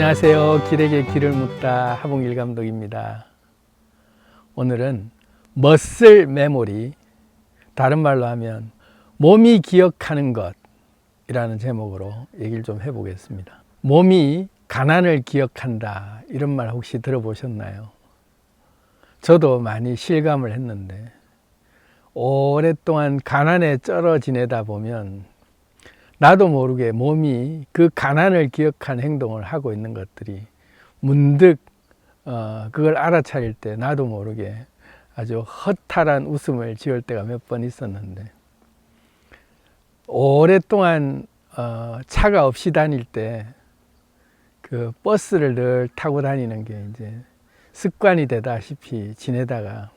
안녕하세요. 길에게 길을 묻다 하봉길 감독입니다. 오늘은 머슬 메모리, 다른 말로 하면 몸이 기억하는 것이라는 제목으로 얘기를 좀 해보겠습니다. 몸이 가난을 기억한다, 이런 말 혹시 들어보셨나요? 저도 많이 실감을 했는데, 오랫동안 가난에 쩔어 지내다 보면 나도 모르게 몸이 그 가난을 기억한 행동을 하고 있는 것들이 문득 그걸 알아차릴 때 나도 모르게 아주 허탈한 웃음을 지을 때가 몇 번 있었는데, 오랫동안 차가 없이 다닐 때 그 버스를 늘 타고 다니는 게 이제 습관이 되다시피 지내다가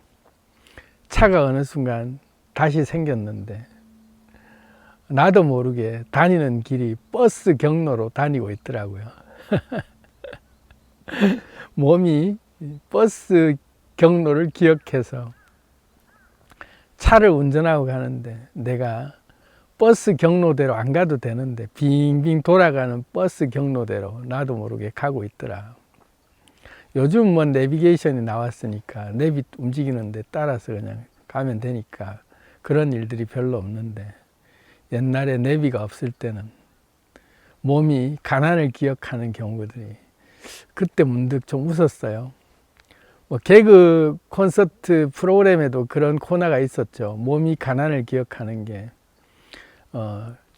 차가 어느 순간 다시 생겼는데, 나도 모르게 다니는 길이 버스 경로로 다니고 있더라고요. 몸이 버스 경로를 기억해서 차를 운전하고 가는데 내가 버스 경로대로 안 가도 되는데 빙빙 돌아가는 버스 경로대로 나도 모르게 가고 있더라. 요즘 뭐 내비게이션이 나왔으니까 내비 움직이는데 따라서 그냥 가면 되니까 그런 일들이 별로 없는데, 옛날에 내비가 없을 때는 몸이 가난을 기억하는 경우들이 그때 문득 좀 웃었어요. 뭐 개그 콘서트 프로그램에도 그런 코너가 있었죠. 몸이 가난을 기억하는 게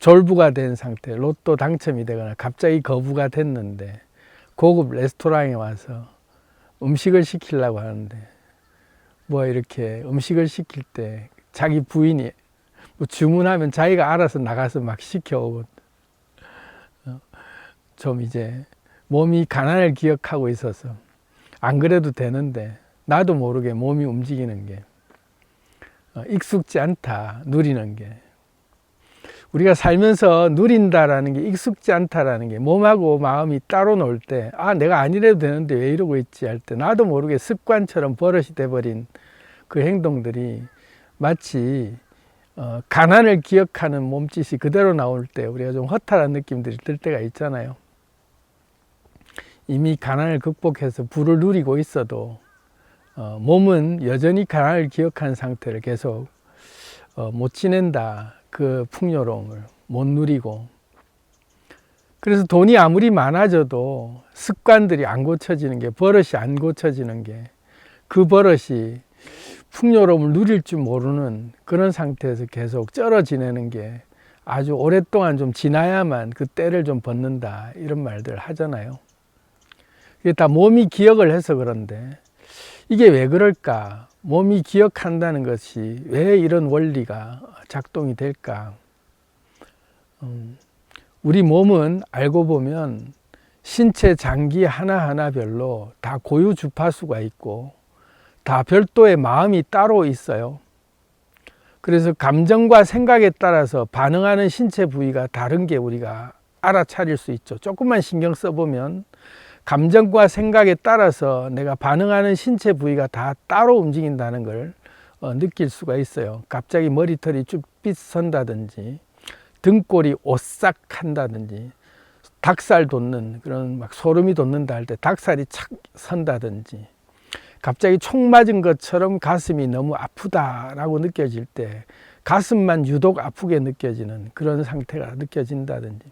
졸부가 된 상태, 로또 당첨이 되거나 갑자기 거부가 됐는데 고급 레스토랑에 와서 음식을 시키려고 하는데, 뭐 이렇게 음식을 시킬 때 자기 부인이 뭐 주문하면 자기가 알아서 나가서 막 시켜오고, 좀 이제 몸이 가난을 기억하고 있어서 안 그래도 되는데 나도 모르게 몸이 움직이는 게 익숙지 않다, 누리는 게. 우리가 살면서 누린다라는 게, 익숙지 않다라는 게, 몸하고 마음이 따로 놀 때, 내가 아니래도 되는데 왜 이러고 있지 할 때 나도 모르게 습관처럼 버릇이 돼버린 그 행동들이 마치 가난을 기억하는 몸짓이 그대로 나올 때 우리가 좀 허탈한 느낌들이 들 때가 있잖아요. 이미 가난을 극복해서 부를 누리고 있어도 몸은 여전히 가난을 기억한 상태를 계속 못 지낸다. 그 풍요로움을 못 누리고. 그래서 돈이 아무리 많아져도 습관들이 안 고쳐지는 게, 버릇이 안 고쳐지는 게, 그 버릇이 풍요로움을 누릴 줄 모르는 그런 상태에서 계속 쩔어 지내는 게 아주 오랫동안 좀 지나야만 그 때를 좀 벗는다, 이런 말들 하잖아요. 이게 다 몸이 기억을 해서 그런데 이게 왜 그럴까? 몸이 기억한다는 것이 왜 이런 원리가 작동이 될까? 우리 몸은 알고 보면 신체 장기 하나하나별로 다 고유 주파수가 있고 다 별도의 마음이 따로 있어요. 그래서 감정과 생각에 따라서 반응하는 신체 부위가 다른 게 우리가 알아차릴 수 있죠. 조금만 신경 써보면 감정과 생각에 따라서 내가 반응하는 신체 부위가 다 따로 움직인다는 걸 느낄 수가 있어요. 갑자기 머리털이 쭉 빗선다든지, 등골이 오싹 한다든지, 닭살 돋는 그런 막 소름이 돋는다 할 때 닭살이 착 선다든지, 갑자기 총 맞은 것처럼 가슴이 너무 아프다라고 느껴질 때 가슴만 유독 아프게 느껴지는 그런 상태가 느껴진다든지,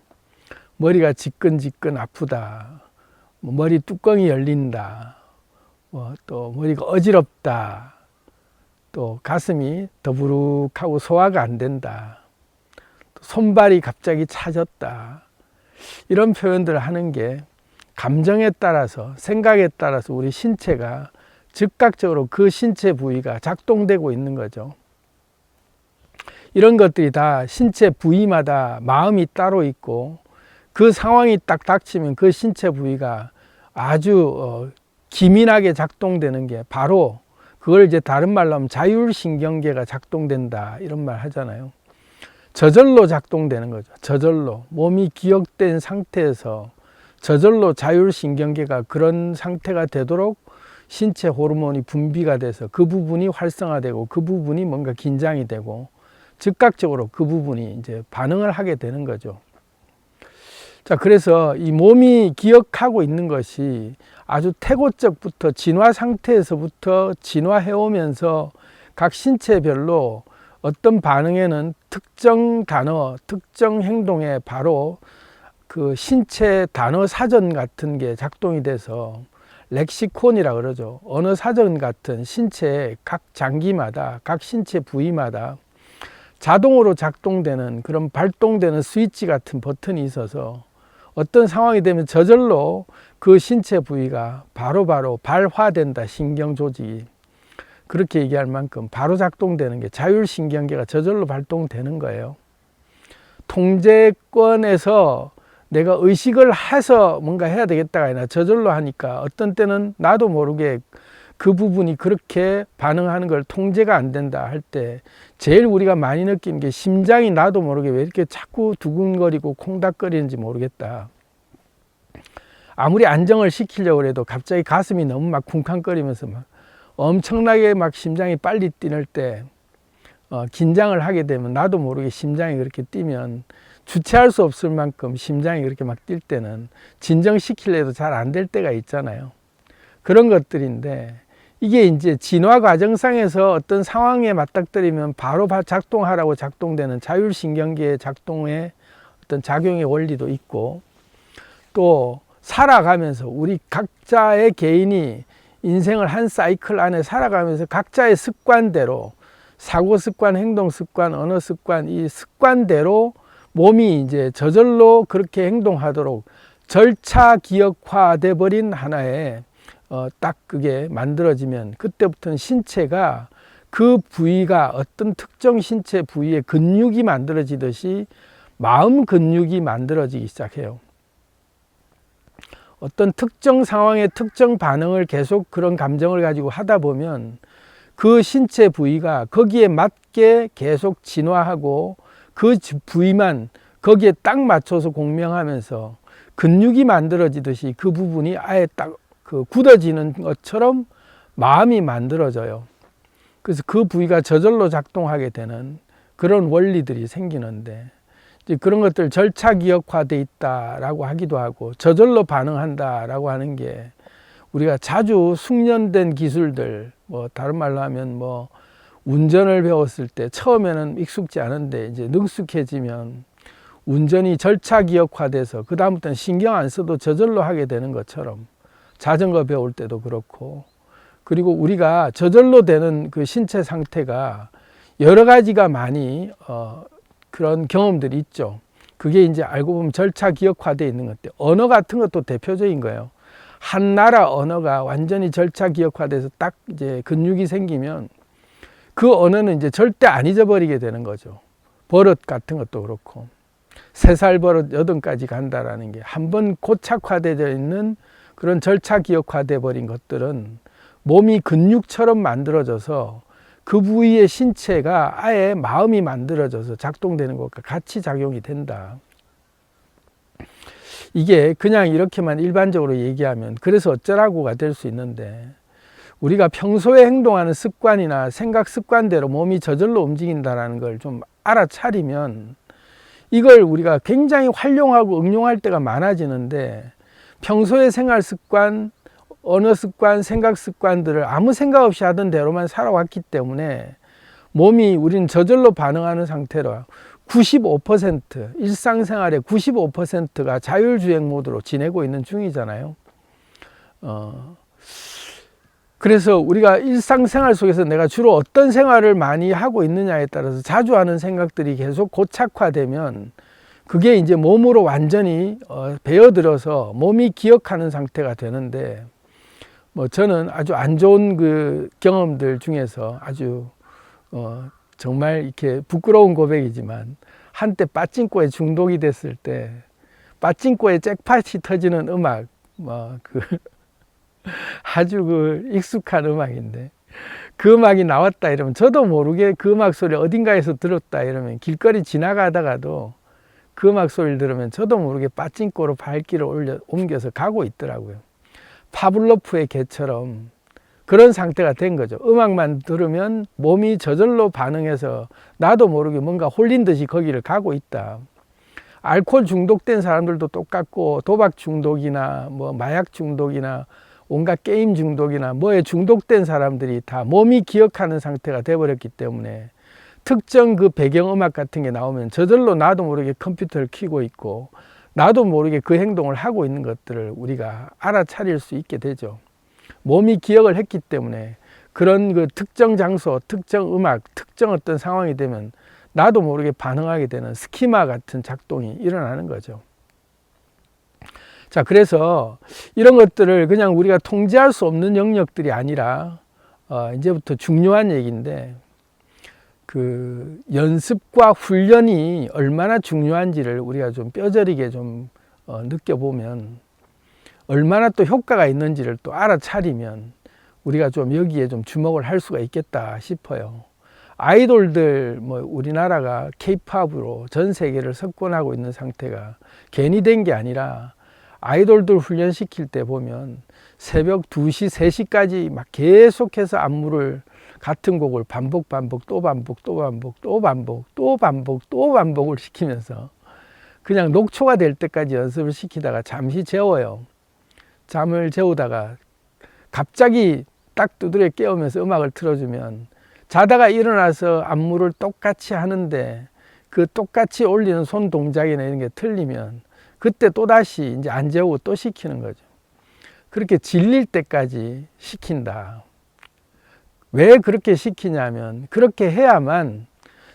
머리가 지끈지끈 아프다, 머리 뚜껑이 열린다, 또 머리가 어지럽다, 또 가슴이 더부룩하고 소화가 안 된다, 또 손발이 갑자기 차졌다, 이런 표현들을 하는 게 감정에 따라서, 생각에 따라서 우리 신체가 즉각적으로 그 신체 부위가 작동되고 있는 거죠. 이런 것들이 다 신체 부위마다 마음이 따로 있고, 그 상황이 딱 닥치면 그 신체 부위가 아주 기민하게 작동되는 게 바로, 그걸 이제 다른 말로 하면 자율신경계가 작동된다, 이런 말 하잖아요. 저절로 작동되는 거죠. 저절로. 몸이 기억된 상태에서 저절로 자율신경계가 그런 상태가 되도록 신체 호르몬이 분비가 돼서 그 부분이 활성화되고 그 부분이 뭔가 긴장이 되고 즉각적으로 그 부분이 이제 반응을 하게 되는 거죠. 자, 그래서 이 몸이 기억하고 있는 것이 아주 태고적부터 진화 상태에서부터 진화해 오면서 각 신체별로 어떤 반응에는 특정 단어, 특정 행동에 바로 그 신체 단어 사전 같은 게 작동이 돼서 렉시콘이라 그러죠. 언어 사전 같은 신체의 각 장기마다, 각 신체 부위마다 자동으로 작동되는 그런 발동되는 스위치 같은 버튼이 있어서 어떤 상황이 되면 저절로 그 신체 부위가 바로바로 발화된다. 신경 조직이. 그렇게 얘기할 만큼 바로 작동되는 게 자율신경계가 저절로 발동되는 거예요. 통제권에서 내가 의식을 해서 뭔가 해야 되겠다가 아니라 저절로 하니까 어떤 때는 나도 모르게 그 부분이 그렇게 반응하는 걸 통제가 안 된다 할 때 제일 우리가 많이 느끼는 게 심장이 나도 모르게 왜 이렇게 자꾸 두근거리고 콩닥거리는지 모르겠다. 아무리 안정을 시키려고 해도 갑자기 가슴이 너무 막 쿵쾅거리면서 막 엄청나게 막 심장이 빨리 뛰는 때 긴장을 하게 되면 나도 모르게 심장이 그렇게 뛰면 주체할 수 없을 만큼 심장이 그렇게 막 뛸 때는 진정시키려 해도 잘 안 될 때가 있잖아요. 그런 것들인데 이게 이제 진화 과정상에서 어떤 상황에 맞닥뜨리면 바로 작동하라고 작동되는 자율신경계의 작동의 어떤 작용의 원리도 있고 또 살아가면서 우리 각자의 개인이 인생을 한 사이클 안에 살아가면서 각자의 습관대로 사고 습관, 행동 습관, 언어 습관, 이 습관대로 몸이 이제 저절로 그렇게 행동하도록 절차 기억화돼 버린 하나의 딱 그게 만들어지면 그때부터는 신체가 그 부위가 어떤 특정 신체 부위의 근육이 만들어지듯이 마음 근육이 만들어지기 시작해요. 어떤 특정 상황의 특정 반응을 계속 그런 감정을 가지고 하다 보면 그 신체 부위가 거기에 맞게 계속 진화하고 그 부위만 거기에 딱 맞춰서 공명하면서 근육이 만들어지듯이 그 부분이 아예 딱 그 굳어지는 것처럼 마음이 만들어져요. 그래서 그 부위가 저절로 작동하게 되는 그런 원리들이 생기는데 이제 그런 것들 절차 기억화돼 있다라고 하기도 하고 저절로 반응한다라고 하는 게 우리가 자주 숙련된 기술들 뭐 다른 말로 하면 뭐 운전을 배웠을 때 처음에는 익숙지 않은데 이제 능숙해지면 운전이 절차 기억화돼서 그 다음부터는 신경 안 써도 저절로 하게 되는 것처럼 자전거 배울 때도 그렇고 그리고 우리가 저절로 되는 그 신체 상태가 여러 가지가 많이 그런 경험들이 있죠. 그게 이제 알고 보면 절차 기억화되어 있는 것들. 언어 같은 것도 대표적인 거예요. 한 나라 언어가 완전히 절차 기억화돼서 딱 이제 근육이 생기면 그 언어는 이제 절대 안 잊어버리게 되는 거죠. 버릇 같은 것도 그렇고 3살 버릇 8까지 간다라는 게 한번 고착화되어 있는 그런 절차 기억화돼 버린 것들은 몸이 근육처럼 만들어져서 그 부위의 신체가 아예 마음이 만들어져서 작동되는 것과 같이 작용이 된다. 이게 그냥 이렇게만 일반적으로 얘기하면 그래서 어쩌라고가 될 수 있는데 우리가 평소에 행동하는 습관이나 생각 습관대로 몸이 저절로 움직인다는 걸 좀 알아차리면 이걸 우리가 굉장히 활용하고 응용할 때가 많아지는데 평소의 생활 습관, 언어 습관, 생각 습관들을 아무 생각 없이 하던 대로만 살아왔기 때문에 몸이 우리는 저절로 반응하는 상태로 95% 일상생활의 95%가 자율주행 모드로 지내고 있는 중이잖아요. 그래서 우리가 일상생활 속에서 내가 주로 어떤 생활을 많이 하고 있느냐에 따라서 자주 하는 생각들이 계속 고착화되면 그게 이제 몸으로 완전히 배어들어서 몸이 기억하는 상태가 되는데 뭐 저는 아주 안 좋은 그 경험들 중에서 아주 정말 이렇게 부끄러운 고백이지만 한때 빠찡코에 중독이 됐을 때 빠찡코에 잭팟이 터지는 음악 아주 그 익숙한 음악인데 그 음악이 나왔다 이러면 저도 모르게 그 음악 소리 어딘가에서 들었다 이러면 길거리 지나가다가도 그 음악 소리를 들으면 저도 모르게 빠찡코로 발길을 옮겨서 가고 있더라고요. 파블로프의 개처럼 그런 상태가 된 거죠. 음악만 들으면 몸이 저절로 반응해서 나도 모르게 뭔가 홀린 듯이 거기를 가고 있다. 알코올 중독된 사람들도 똑같고 도박 중독이나 뭐 마약 중독이나 온갖 게임 중독이나 뭐에 중독된 사람들이 다 몸이 기억하는 상태가 돼버렸기 때문에 특정 그 배경음악 같은 게 나오면 저절로 나도 모르게 컴퓨터를 켜고 있고 나도 모르게 그 행동을 하고 있는 것들을 우리가 알아차릴 수 있게 되죠. 몸이 기억을 했기 때문에 그런 그 특정 장소, 특정 음악, 특정 어떤 상황이 되면 나도 모르게 반응하게 되는 스키마 같은 작동이 일어나는 거죠. 자, 그래서 이런 것들을 그냥 우리가 통제할 수 없는 영역들이 아니라 이제부터 중요한 얘기인데 그 연습과 훈련이 얼마나 중요한지를 우리가 좀 뼈저리게 좀 느껴보면 얼마나 또 효과가 있는지를 또 알아차리면 우리가 좀 여기에 좀 주목을 할 수가 있겠다 싶어요. 아이돌들 뭐 우리나라가 케이팝으로 전 세계를 석권하고 있는 상태가 괜히 된 게 아니라 아이돌들 훈련시킬 때 보면 새벽 2시, 3시까지 막 계속해서 안무를 같은 곡을 반복 또 반복을 시키면서 그냥 녹초가 될 때까지 연습을 시키다가 잠시 재워요. 잠을 재우다가 갑자기 딱 두드려 깨우면서 음악을 틀어주면 자다가 일어나서 안무를 똑같이 하는데 그 똑같이 올리는 손 동작이나 이런 게 틀리면 그때 또다시 이제 안 재우고 또 시키는 거죠. 그렇게 질릴 때까지 시킨다. 왜 그렇게 시키냐면 그렇게 해야만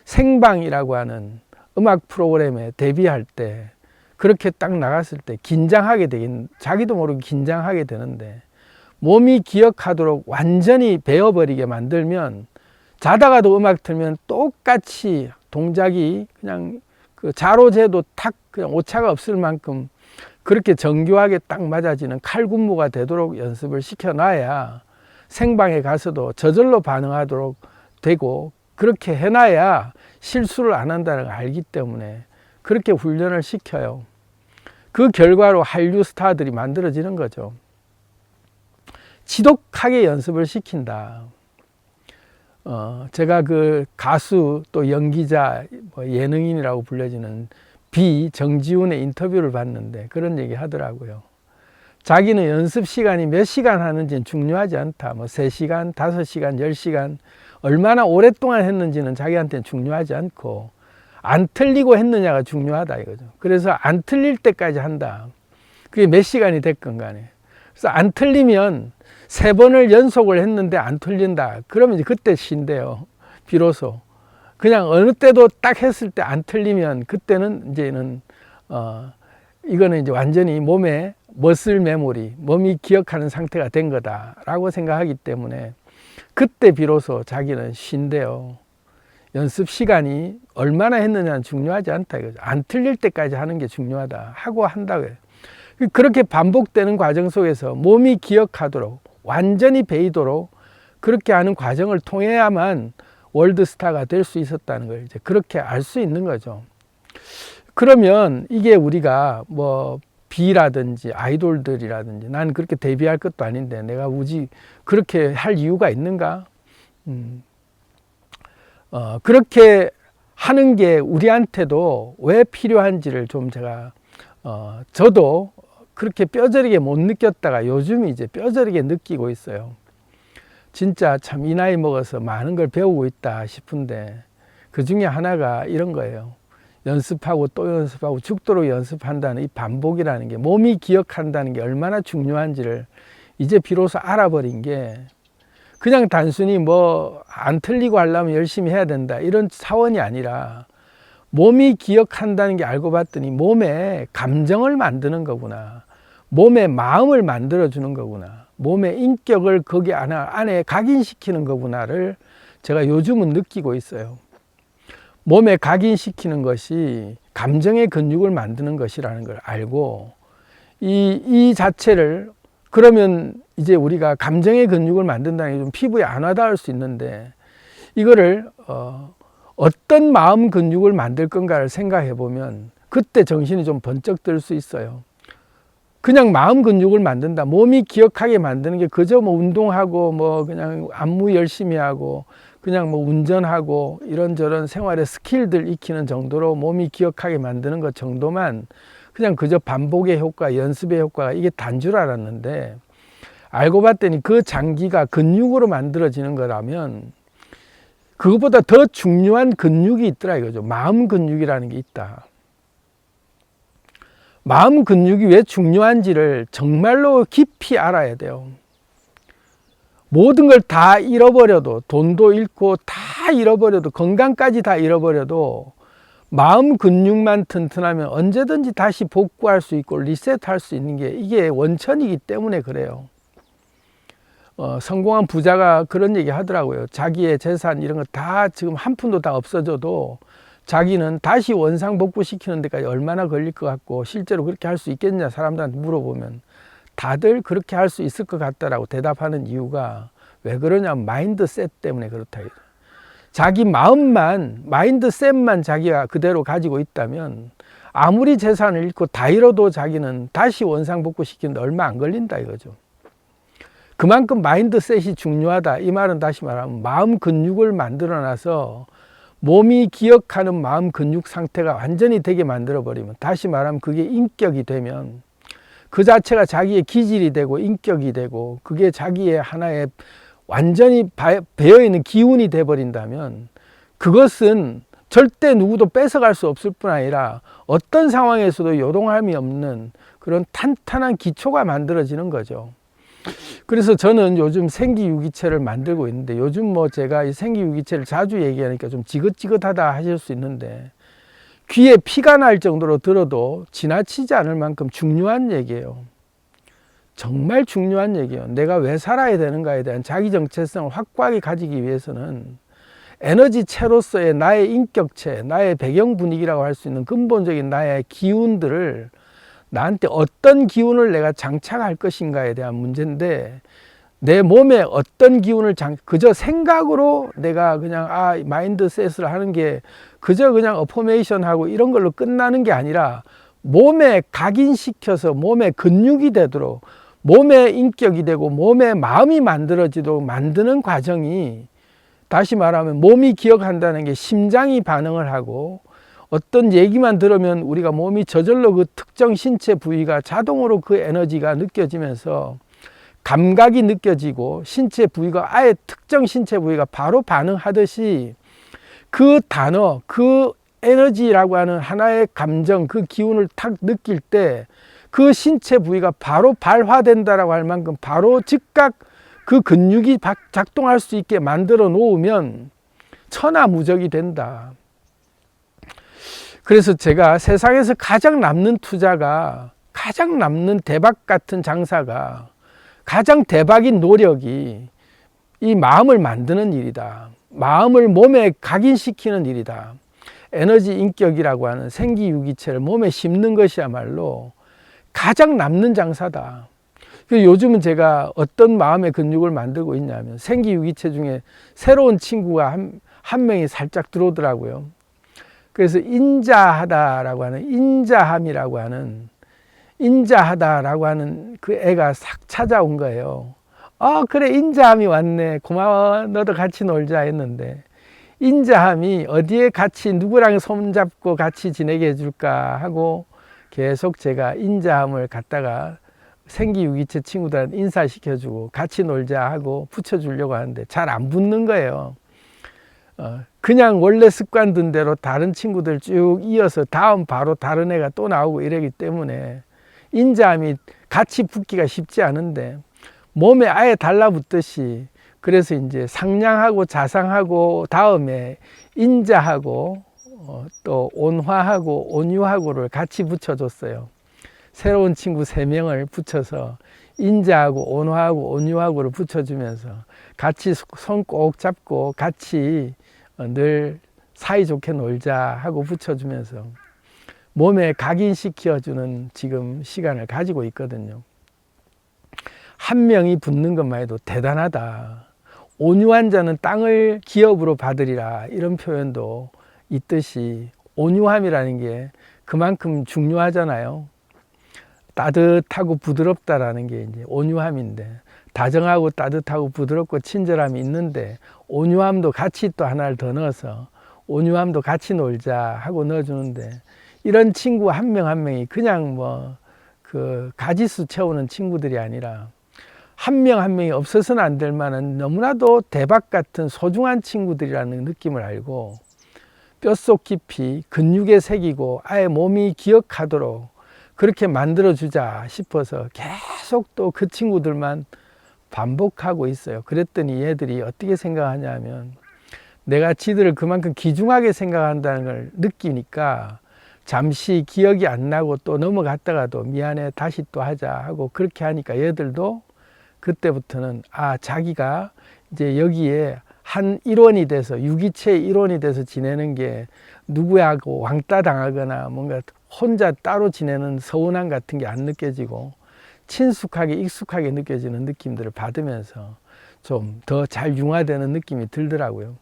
생방이라고 하는 음악 프로그램에 데뷔할 때 그렇게 딱 나갔을 때 긴장하게 되긴 자기도 모르게 긴장하게 되는데 몸이 기억하도록 완전히 배워버리게 만들면 자다가도 음악 틀면 똑같이 동작이 그냥 그 자로재도 탁 그냥 오차가 없을 만큼 그렇게 정교하게 딱 맞아지는 칼군무가 되도록 연습을 시켜놔야 생방에 가서도 저절로 반응하도록 되고 그렇게 해놔야 실수를 안 한다는 걸 알기 때문에 그렇게 훈련을 시켜요. 그 결과로 한류 스타들이 만들어지는 거죠. 지독하게 연습을 시킨다. 제가 그 가수 또 연기자 뭐 예능인이라고 불려지는 정지훈의 인터뷰를 봤는데 그런 얘기 하더라고요. 자기는 연습 시간이 몇 시간 하는지는 중요하지 않다. 뭐 3시간, 5시간, 10시간 얼마나 오랫동안 했는지는 자기한테는 중요하지 않고 안 틀리고 했느냐가 중요하다 이거죠. 그래서 안 틀릴 때까지 한다. 그게 몇 시간이 됐건 간에. 그래서 안 틀리면 3번을 연속을 했는데 안 틀린다. 그러면 이제 그때 쉰대요. 비로소. 그냥 어느 때도 딱 했을 때 안 틀리면 그때는 이제는 이거는 이제 완전히 몸에 머슬 메모리, 몸이 기억하는 상태가 된 거다라고 생각하기 때문에 그때 비로소 자기는 쉰대요. 연습 시간이 얼마나 했느냐는 중요하지 않다 이거죠. 안 틀릴 때까지 하는 게 중요하다 하고 한다고요. 그렇게 반복되는 과정 속에서 몸이 기억하도록 완전히 배이도록 그렇게 하는 과정을 통해야만 월드스타가 될 수 있었다는 걸 이제 그렇게 알 수 있는 거죠. 그러면 이게 우리가 뭐 B라든지 아이돌들이라든지 나는 그렇게 데뷔할 것도 아닌데 내가 굳이 그렇게 할 이유가 있는가? 그렇게 하는 게 우리한테도 왜 필요한지를 좀 제가 저도 그렇게 뼈저리게 못 느꼈다가 요즘 이제 뼈저리게 느끼고 있어요. 진짜 참 이 나이 먹어서 많은 걸 배우고 있다 싶은데 그 중에 하나가 이런 거예요. 연습하고 또 연습하고 죽도록 연습한다는 이 반복이라는 게 몸이 기억한다는 게 얼마나 중요한지를 이제 비로소 알아버린 게 그냥 단순히 뭐 안 틀리고 하려면 열심히 해야 된다 이런 차원이 아니라 몸이 기억한다는 게 알고 봤더니 몸에 감정을 만드는 거구나. 몸의 마음을 만들어주는 거구나. 몸의 인격을 거기 안에 각인시키는 거구나를 제가 요즘은 느끼고 있어요. 몸에 각인시키는 것이 감정의 근육을 만드는 것이라는 걸 알고 이 자체를 그러면 이제 우리가 감정의 근육을 만든다는 게 좀 피부에 안 와닿을 수 있는데 이거를 어떤 마음 근육을 만들 건가를 생각해 보면 그때 정신이 좀 번쩍 들 수 있어요. 그냥 마음 근육을 만든다. 몸이 기억하게 만드는 게 그저 뭐 운동하고 뭐 그냥 안무 열심히 하고 그냥 뭐 운전하고 이런저런 생활의 스킬들 익히는 정도로 몸이 기억하게 만드는 것 정도만 그냥 그저 반복의 효과, 연습의 효과가 이게 단 줄 알았는데 알고 봤더니 그 장기가 근육으로 만들어지는 거라면 그것보다 더 중요한 근육이 있더라 이거죠. 마음 근육이라는 게 있다. 마음 근육이 왜 중요한지를 정말로 깊이 알아야 돼요. 모든 걸 다 잃어버려도, 돈도 잃고 다 잃어버려도, 건강까지 다 잃어버려도 마음 근육만 튼튼하면 언제든지 다시 복구할 수 있고 리셋할 수 있는 게 이게 원천이기 때문에 그래요. 성공한 부자가 그런 얘기 하더라고요. 자기의 재산 이런 거 다 지금 한 푼도 다 없어져도 자기는 다시 원상복구시키는 데까지 얼마나 걸릴 것 같고 실제로 그렇게 할 수 있겠냐 사람들한테 물어보면 다들 그렇게 할 수 있을 것 같다라고 대답하는 이유가 왜 그러냐면 마인드셋 때문에 그렇다. 자기 마음만, 마인드셋만 자기가 그대로 가지고 있다면 아무리 재산을 잃고 다 잃어도 자기는 다시 원상복구시키는데 얼마 안 걸린다 이거죠. 그만큼 마인드셋이 중요하다. 이 말은 다시 말하면 마음 근육을 만들어놔서 몸이 기억하는 마음 근육 상태가 완전히 되게 만들어버리면, 다시 말하면 그게 인격이 되면 그 자체가 자기의 기질이 되고 인격이 되고 그게 자기의 하나의 완전히 배어있는 기운이 돼버린다면 그것은 절대 누구도 뺏어갈 수 없을 뿐 아니라 어떤 상황에서도 요동함이 없는 그런 탄탄한 기초가 만들어지는 거죠. 그래서 저는 요즘 생기유기체를 만들고 있는데, 요즘 뭐 제가 이 생기유기체를 자주 얘기하니까 좀 지긋지긋하다 하실 수 있는데 귀에 피가 날 정도로 들어도 지나치지 않을 만큼 중요한 얘기예요. 정말 중요한 얘기예요. 내가 왜 살아야 되는가에 대한 자기 정체성을 확고하게 가지기 위해서는 에너지체로서의 나의 인격체, 나의 배경 분위기라고 할 수 있는 근본적인 나의 기운들을, 나한테 어떤 기운을 내가 장착할 것인가에 대한 문제인데, 내 몸에 어떤 기운을 그저 생각으로 내가 그냥 마인드셋을 하는 게 그저 그냥 어포메이션 하고 이런 걸로 끝나는 게 아니라 몸에 각인시켜서 몸에 근육이 되도록, 몸의 인격이 되고 몸의 마음이 만들어지도록 만드는 과정이, 다시 말하면 몸이 기억한다는 게 심장이 반응을 하고, 어떤 얘기만 들으면 우리가 몸이 저절로 그 특정 신체 부위가 자동으로 그 에너지가 느껴지면서 감각이 느껴지고 신체 부위가 아예 특정 신체 부위가 바로 반응하듯이 그 단어, 그 에너지라고 하는 하나의 감정, 그 기운을 탁 느낄 때 그 신체 부위가 바로 발화된다라고 할 만큼 바로 즉각 그 근육이 작동할 수 있게 만들어 놓으면 천하무적이 된다. 그래서 제가 세상에서 가장 남는 투자가, 가장 남는 대박 같은 장사가, 가장 대박인 노력이 이 마음을 만드는 일이다. 마음을 몸에 각인시키는 일이다. 에너지 인격이라고 하는 생기유기체를 몸에 심는 것이야말로 가장 남는 장사다. 요즘은 제가 어떤 마음의 근육을 만들고 있냐면, 생기유기체 중에 새로운 친구가 한 명이 살짝 들어오더라고요. 그래서 인자하다라고 하는, 인자함이라고 하는, 인자하다라고 하는 그 애가 싹 찾아온 거예요. 그래, 인자함이 왔네. 고마워. 너도 같이 놀자 했는데, 인자함이 어디에 같이 누구랑 손잡고 같이 지내게 해줄까 하고 계속 제가 인자함을 갖다가 생기유기체 친구들한테 인사시켜주고 같이 놀자 하고 붙여주려고 하는데 잘 안 붙는 거예요. 그냥 원래 습관 든 대로 다른 친구들 쭉 이어서 다음 바로 다른 애가 또 나오고 이러기 때문에 인자함이 같이 붙기가 쉽지 않은데, 몸에 아예 달라붙듯이, 그래서 이제 상냥하고 자상하고 다음에 인자하고 또 온화하고 온유하고를 같이 붙여줬어요. 새로운 친구 3명을 붙여서 인자하고 온화하고 온유하고를 붙여주면서 같이 손 꼭 잡고 같이 늘 사이좋게 놀자 하고 붙여주면서 몸에 각인시켜주는 지금 시간을 가지고 있거든요. 한 명이 붙는 것만 해도 대단하다. 온유한 자는 땅을 기업으로 받으리라, 이런 표현도 있듯이 온유함이라는 게 그만큼 중요하잖아요. 따뜻하고 부드럽다라는 게 이제 온유함인데, 다정하고 따뜻하고 부드럽고 친절함이 있는데 온유함도 같이 또 하나를 더 넣어서 온유함도 같이 놀자 하고 넣어주는데, 이런 친구 한 명 한 명이 그냥 뭐 그 가지수 채우는 친구들이 아니라 한 명 한 명이 없어서는 안 될 만한 너무나도 대박 같은 소중한 친구들이라는 느낌을 알고 뼛속 깊이 근육에 새기고 아예 몸이 기억하도록 그렇게 만들어주자 싶어서 계속 또 그 친구들만 반복하고 있어요. 그랬더니 얘들이 어떻게 생각하냐면, 내가 지들을 그만큼 귀중하게 생각한다는 걸 느끼니까 잠시 기억이 안 나고 또 넘어갔다가도 미안해 다시 또 하자 하고 그렇게 하니까 얘들도 그때부터는 자기가 이제 여기에 한 일원이 돼서 유기체의 일원이 돼서 지내는 게 누구하고 왕따 당하거나 뭔가 혼자 따로 지내는 서운함 같은 게 안 느껴지고 친숙하게 익숙하게 느껴지는 느낌들을 받으면서 좀 더 잘 융화되는 느낌이 들더라고요.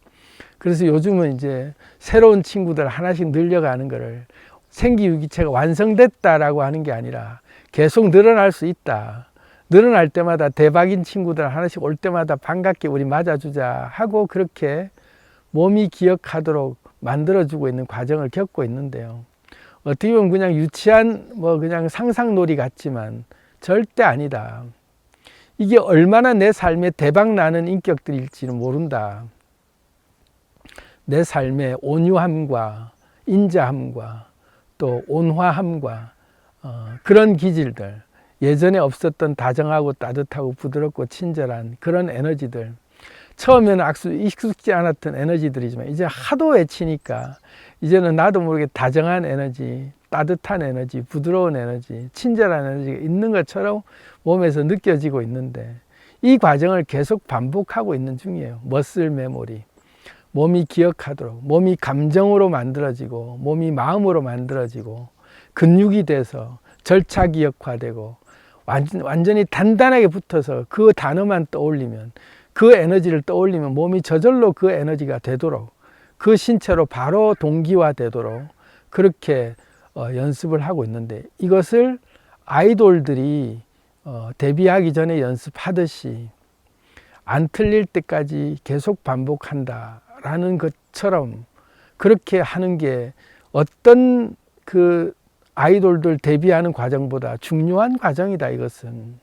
그래서 요즘은 이제 새로운 친구들 하나씩 늘려가는 거를 생기유기체가 완성됐다라고 하는 게 아니라 계속 늘어날 수 있다. 늘어날 때마다 대박인 친구들 하나씩 올 때마다 반갑게 우리 맞아주자 하고 그렇게 몸이 기억하도록 만들어주고 있는 과정을 겪고 있는데요. 어떻게 보면 그냥 유치한 뭐 그냥 상상놀이 같지만 절대 아니다. 이게 얼마나 내 삶에 대박 나는 인격들일지는 모른다. 내 삶의 온유함과 인자함과 또 온화함과 그런 기질들, 예전에 없었던 다정하고 따뜻하고 부드럽고 친절한 그런 에너지들, 처음에는 익숙지 않았던 에너지들이지만 이제 하도 외치니까 이제는 나도 모르게 다정한 에너지, 따뜻한 에너지, 부드러운 에너지, 친절한 에너지가 있는 것처럼 몸에서 느껴지고 있는데, 이 과정을 계속 반복하고 있는 중이에요. 머슬 메모리. 몸이 기억하도록, 몸이 감정으로 만들어지고 몸이 마음으로 만들어지고 근육이 돼서 절차 기억화되고 완전히 단단하게 붙어서 그 단어만 떠올리면, 그 에너지를 떠올리면 몸이 저절로 그 에너지가 되도록, 그 신체로 바로 동기화되도록 그렇게 연습을 하고 있는데, 이것을 아이돌들이 데뷔하기 전에 연습하듯이 안 틀릴 때까지 계속 반복한다 라는 것처럼 그렇게 하는 게 어떤 그 아이돌들 데뷔하는 과정보다 중요한 과정이다. 이것은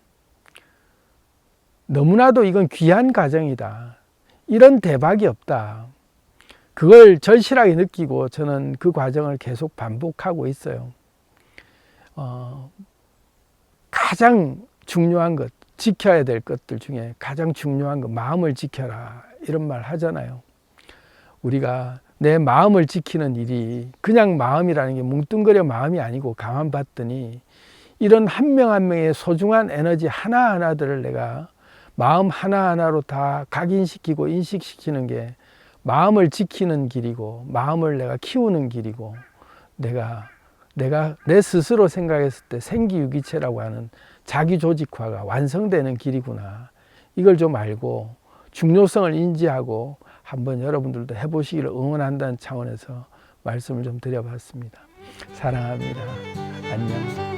너무나도 이건 귀한 과정이다. 이런 대박이 없다. 그걸 절실하게 느끼고 저는 그 과정을 계속 반복하고 있어요. 가장 중요한 것, 지켜야 될 것들 중에 가장 중요한 것, 마음을 지켜라 이런 말 하잖아요. 우리가 내 마음을 지키는 일이 그냥 마음이라는 게 뭉뚱그려 마음이 아니고, 가만 봤더니 이런 한 명 한 명의 소중한 에너지 하나하나들을 내가 마음 하나하나로 다 각인시키고 인식시키는 게 마음을 지키는 길이고, 마음을 내가 키우는 길이고, 내가 내 스스로 생각했을 때 생기유기체라고 하는 자기 조직화가 완성되는 길이구나. 이걸 좀 알고 중요성을 인지하고 한번 여러분들도 해보시기를 응원한다는 차원에서 말씀을 좀 드려봤습니다. 사랑합니다. 안녕.